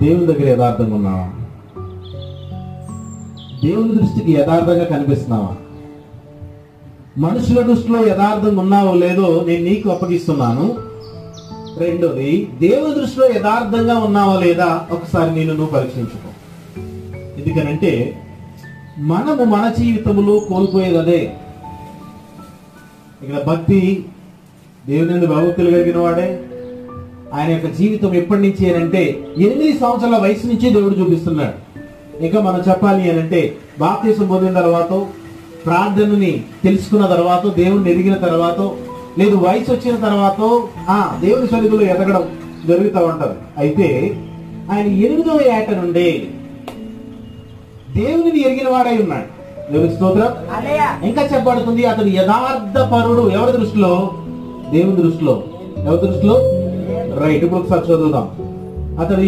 దేవుని దగ్గర యథార్థంగా ఉన్నావా? దేవుని దృష్టికి యథార్థంగా కనిపిస్తున్నావా? మనుషుల దృష్టిలో యథార్థంగా ఉన్నావో లేదో నేను నీకు అప్పగిస్తున్నాను. రెండోది, దేవుని దృష్టిలో యథార్థంగా ఉన్నావా లేదా ఒకసారి నువ్వు పరీక్షించుకో. ఎందుకనంటే మనము మన జీవితంలో కోల్పోయేది అదే. ఇక్కడ భక్తి, దేవుని యందు భక్తులు కలిగిన వాడే. ఆయన యొక్క జీవితం ఎప్పటి నుంచి అంటే 8 సంవత్సరాల వయసు నుంచి దేవుడు చూపిస్తున్నాడు. ఇంకా మనం చెప్పాలి అంటే బాప్తిసం పొందిన తర్వాత, ప్రార్థనని తెలుసుకున్న తర్వాత, దేవుని ఎరిగిన తర్వాత, లేదు వయసు వచ్చిన తర్వాత దేవుని సన్నిధిలో ఎదగడం జరుగుతూ ఉంటది. అయితే ఆయన 8వ ఏట నుండే దేవుని ఎరిగిన వాడై ఉన్నాడు. దేవుని స్తోత్రం. ఇంకా చెప్పబడుతుంది, అతడు యథార్థ పరుడు. ఎవరి దృష్టిలో? దేవుని దృష్టిలో. ఎవరి దృష్టిలో? రైట్. ఇప్పుడు ఒకసారి చదువుదాం. అతడు